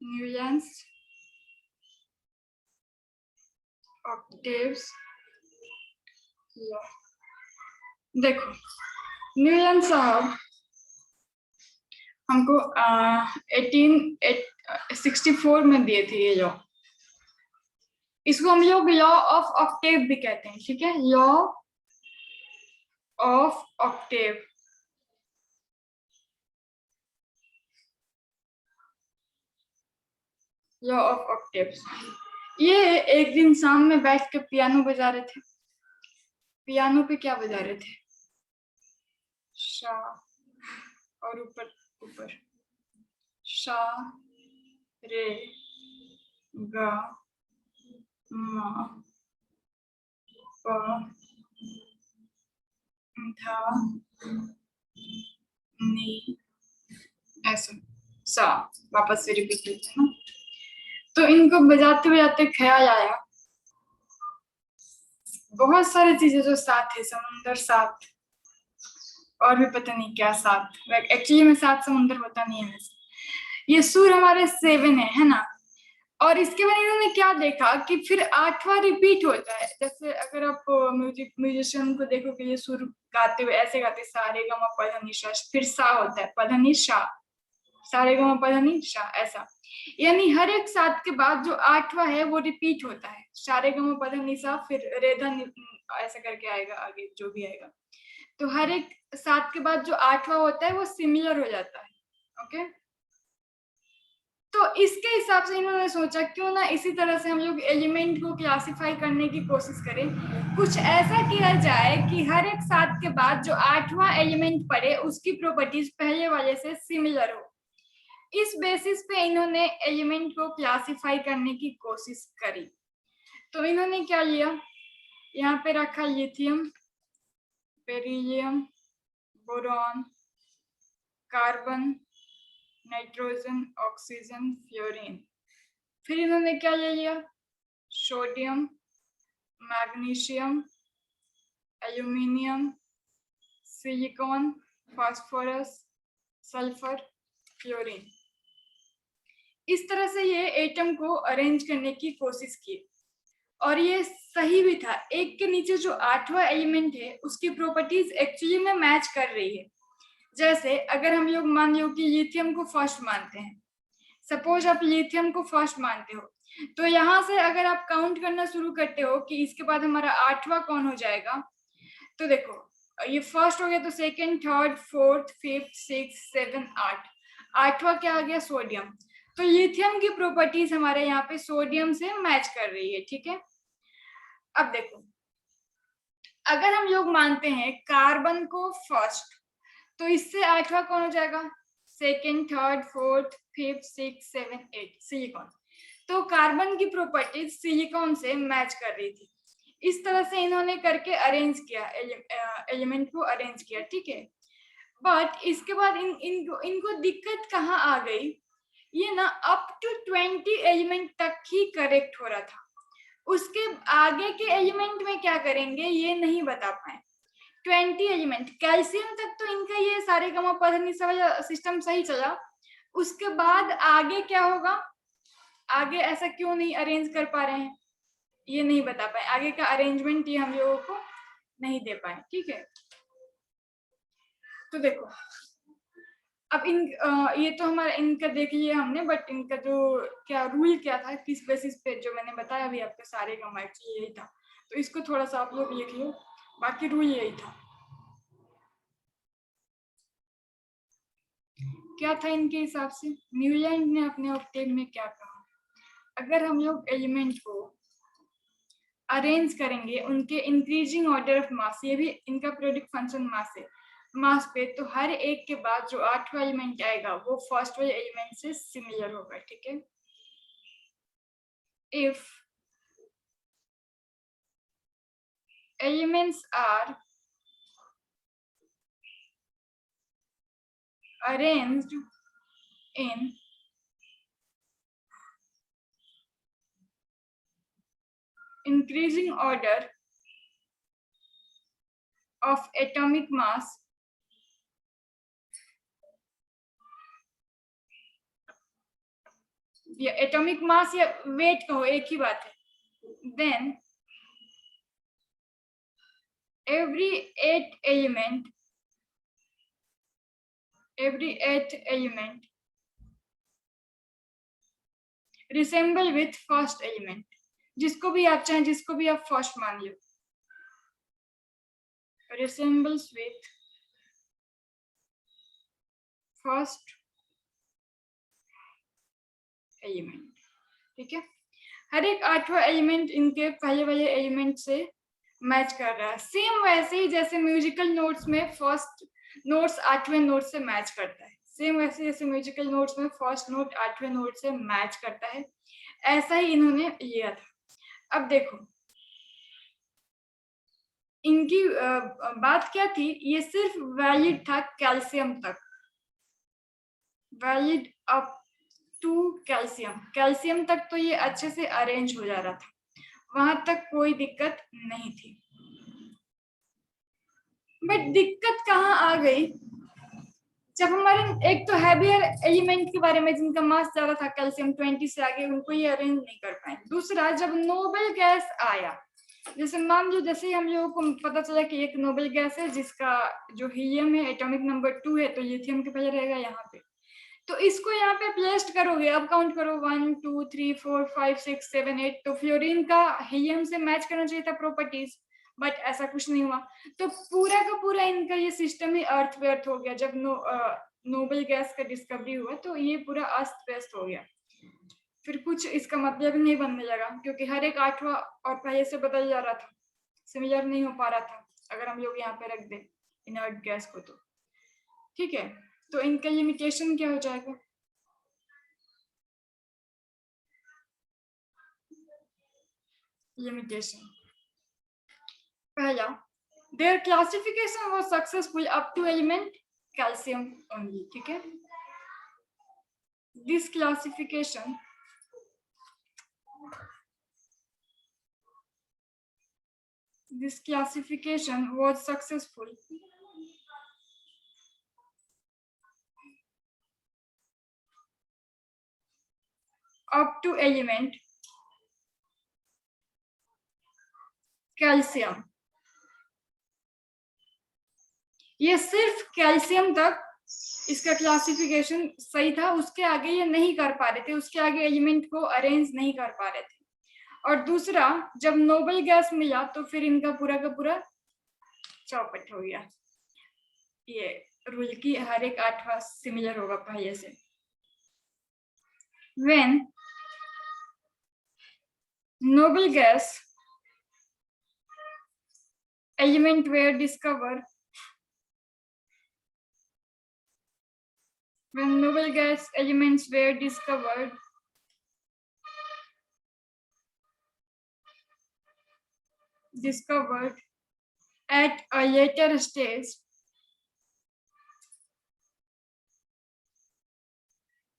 न्यूलैंस octaves. देखो न्यूलैंस साहब हमको 1864 में दिए थे ये लॉ। इसको हम लोग लॉ ऑफ ऑक्टेव भी कहते हैं, ठीक है, law of Octave. Law of octaves. ये एक दिन शाम में बैठ के पियानो बजा रहे थे। पियानो पे क्या बजा रहे थे? शा और ऊपर ऊपर शा रे गा मा पा धा नी ऐसा सा। वापस से रिपीट करते हैं ना। तो इनको बजाते बजाते ख्याल आया बहुत सारी चीजें जो साथ है, समुंदर साथ और भी पता नहीं क्या साथ। एक्चुअली में सात समुंदर होता नहीं है वैसे। ये सुर हमारे 7 है ना। और इसके बाद इन्होंने क्या देखा कि फिर 8वां रिपीट होता है। जैसे अगर आप म्यूजिशियन को देखो कि ये सुर गाते हुए ऐसे गाते सा रे गा मा पा धा नी सा, फिर सा होता है पा धा नी सा, सा रे गा मा पा धा नी सा ऐसा। यानी हर एक सात के बाद जो 8वां है वो रिपीट होता है। सा रे गा मा पा धा नी सा, फिर रे धा नी ऐसा करके आएगा आगे जो भी आएगा। तो हर एक सात के बाद जो 8वां होता है वो सिमिलर हो जाता है। ओके, तो इसके हिसाब से इन्होंने सोचा क्यों ना इसी तरह से हम लोग एलिमेंट को क्लासिफाई करने की कोशिश करें। कुछ ऐसा किया जाए कि हर एक सात के बाद जो 8वां एलिमेंट पड़े उसकी प्रॉपर्टीज पहले वाले से सिमिलर हो। इस बेसिस पे इन्होंने एलिमेंट को क्लासिफाई करने की कोशिश करी। तो इन्होंने क्या लिया, यहाँ पे रखा lithium, beryllium, boron, carbon, nitrogen, oxygen, fluorine. फिर इन्होंने क्या ले लिया, sodium, magnesium, aluminium, silicon, phosphorus, sulphur, fluorine. इस तरह से ये एटम को अरेंज करने की कोशिश की और ये सही भी था। एक के नीचे जो 8वां एलिमेंट है उसकी प्रॉपर्टीज एक्चुअली में मैच कर रही है। जैसे अगर हम लोग मान लो कि लिथियम को फर्स्ट मानते हैं, सपोज आप लिथियम को फर्स्ट मानते हो, तो यहाँ से अगर आप काउंट करना शुरू करते हो कि इसके बाद हमारा 8वां कौन हो जाएगा, तो देखो ये फर्स्ट हो गया तो second, third, fourth, fifth, six, seven, 8वां क्या आ गया, सोडियम। तो लिथियम की प्रॉपर्टीज हमारे यहाँ पे सोडियम से मैच कर रही है, ठीक है। अब देखो अगर हम लोग मानते हैं कार्बन को फर्स्ट, तो इससे 8वां कौन हो जाएगा, second, third, fourth, fifth, six, seven, 8, silicon. तो कार्बन की प्रॉपर्टीज सिलिकॉन से मैच कर रही थी। इस तरह से इन्होंने करके अरेंज किया, एलिमेंट को अरेंज किया, ठीक है। बट इसके बाद इनको दिक्कत कहाँ आ गई, ये ना अप टू 20 एलिमेंट तक ही करेक्ट हो रहा था। उसके आगे के एलिमेंट में क्या करेंगे ये नहीं बता पाए। 20 एलिमेंट, कैल्शियम तक तो इनका ये सारे गमा पधनी वाला सिस्टम सही चला। उसके बाद आगे क्या होगा, आगे ऐसा क्यों नहीं अरेंज कर पा रहे हैं ये नहीं बता पाए। आगे का अरेंजमेंट ये हम लोगों को नहीं दे पाए, ठीक है। तो देखो अब ये तो हमारा इनका देख लिया हमने, बट इनका जो क्या रूल क्या था, किस बेसिस पे, जो मैंने बताया अभी आपके सारे गमा यही था। तो इसको थोड़ा सा आप लोग लिख लो, बाकी रूल यही था। क्या था इनके हिसाब से, न्यूलैंड ने अपने ऑक्टेव में क्या कहा, अगर हम लोग एलिमेंट को अरेंज करेंगे उनके इंक्रीजिंग ऑर्डर ऑफ मास, ये भी इनका पीरियोडिक फंक्शन मास है, मास पे, तो हर एक के बाद जो 8वां एलिमेंट आएगा वो फर्स्ट वाले एलिमेंट से सिमिलर होगा, ठीक है। If elements are arranged in increasing order of atomic mass, या एटॉमिक मास या वेट कहो, एक ही बात है, then every eight element resemble with first element, जिसको भी आप चाहें, जिसको भी आप फर्स्ट मान लो, resembles with first एलिमेंट। ठीक है, हर एक आठवां एलिमेंट इनके पहले वाले एलिमेंट से मैच कर रहा है। सेम वैसे ही जैसे म्यूजिकल नोट्स में फर्स्ट नोट्स आठवें नोट से मैच करता है, सेम वैसे जैसे म्यूजिकल नोट्स में फर्स्ट नोट आठवें नोट से मैच करता है, ऐसा ही इन्होंने लिया था। अब देखो इनकी बात क्या थी, ये सिर्फ वैलिड था कैल्शियम तक, वैलिड अप टू कैल्शियम तक तो ये अच्छे से अरेंज हो जा रहा था, वहां तक कोई दिक्कत नहीं थी। बट दिक्कत कहाँ आ गई, जब हमारे एक तो हैवियर एलिमेंट के बारे में जिनका मास ज्यादा था कैल्शियम 20 से आगे, उनको ये अरेंज नहीं कर पाए। दूसरा, जब नोबल गैस आया, जैसे मान लो जैसे हम लोगों को पता चला कि एक नोबल गैस है जिसका जो हीलियम है एटॉमिक नंबर 2 है, तो लिथियम के पहले रहेगा यहाँ पे, तो इसको यहाँ पे प्लेस्ट करोगे, अब काउंट करो 1 2 3 4 5 6 7 8, तो फ्लोरीन का हीलियम से मैच करना चाहिए था प्रॉपर्टीज, बट ऐसा कुछ नहीं हुआ। तो पूरा का पूरा इनका ये सिस्टम ही अर्थ व्यर्थ हो गया। जब नोबल गैस का डिस्कवरी हुआ तो ये पूरा अस्त व्यस्त हो गया, फिर कुछ इसका मतलब नहीं बनने लगा, क्योंकि हर एक आठवां और पहले से बदल जा रहा था, सिमिलर नहीं हो पा रहा था अगर हम लोग यहाँ पे रख दें इनर्ट गैस को तो। ठीक है, तो इनका लिमिटेशन क्या हो जाएगा, लिमिटेशन पहला, their classification was successful up to element calcium only। ठीक है, this classification was successful up to element calcium. ये सिर्फ कैल्शियम तक इसका क्लासिफिकेशन सही था, उसके आगे ये नहीं कर पा रहे थे, उसके आगे एलिमेंट को अरेंज नहीं कर पा रहे थे। और दूसरा, जब नोबल गैस मिला तो फिर इनका पूरा का पूरा चौपट हो गया, ये रूल की हर एक आठवां सिमिलर होगा पहले से। When noble gas element were discovered, when noble gas elements were discovered, at a later stage,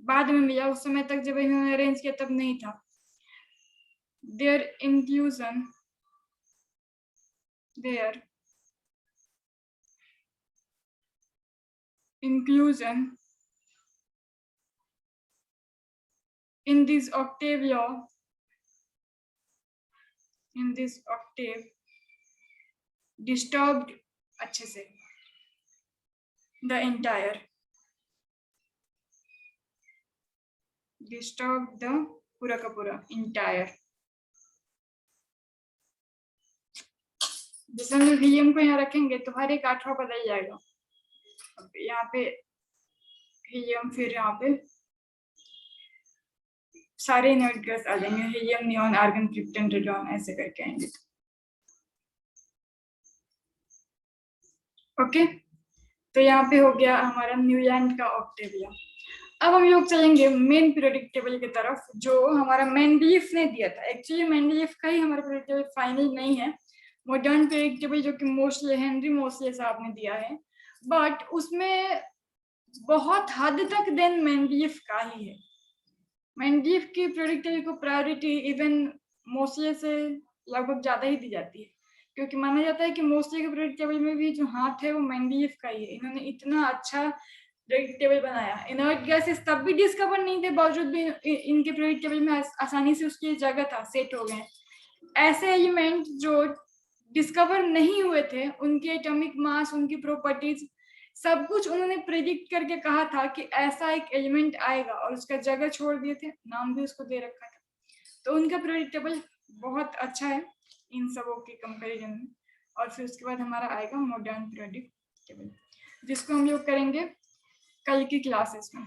बाद में मिला, उस समय तक जब इन्होंने अरेंज किया तब नहीं था, their inclusion in this octave disturbed अच्छे से the entire disturbed the पूरा का पूरा entire। जैसे हम हीलियम को यहाँ रखेंगे तो हर एक आठवां बदल जाएगा, अब यहाँ पे हीलियम, फिर यहाँ पे सारे इनर्ट गैस आ जाएंगे, helium neon argon krypton radon ऐसे करके आएंगे। ओके, तो यहाँ पे हो गया हमारा न्यूलैंड का ऑक्टेविया। अब हम लोग चलेंगे मेन पीरियोडिक टेबल की तरफ, जो हमारा मेंडलीफ ने दिया था। एक्चुअली मेंडलीफ का ही हमारा पीरियोडिक टेबल फाइनल नहीं है, मॉडर्न पीरियोडिक टेबल जो कि मोस्टली हेनरी मोस्ले साहब ने दिया है, बट उसमें बहुत हद तक देन मेंडलीफ का ही है। मेंडलीफ की पीरियोडिक टेबल को प्रायोरिटी इवन मोस्ले से लगभग ज्यादा ही दी जाती है, क्योंकि माना जाता है कि मोस्ले के पीरियोडिक टेबल में भी जो हाथ है वो मेंडलीफ का ही है। इन्होंने इतना अच्छा पीरियोडिक टेबल बनाया। इनर्ट गैसेस तब भी डिस्कवर नहीं थे, बावजूद भी इनके पीरियोडिक टेबल में आसानी से उसकी जगह था, सेट हो गए। ऐसे एलिमेंट जो डिस्कवर नहीं हुए थे, उनके एटॉमिक मास, उनकी प्रॉपर्टीज, सब कुछ उन्होंने प्रिडिक्ट करके कहा था कि ऐसा एक एलिमेंट आएगा, और उसका जगह छोड़ दिए थे, नाम भी उसको दे रखा था। तो उनका पीरियोडिक टेबल बहुत अच्छा है इन सबों के कंपैरिजन में। और फिर उसके बाद हमारा आएगा मॉडर्न पीरियोडिक टेबल, जिसको हम लोग करेंगे कल की क्लासेस में।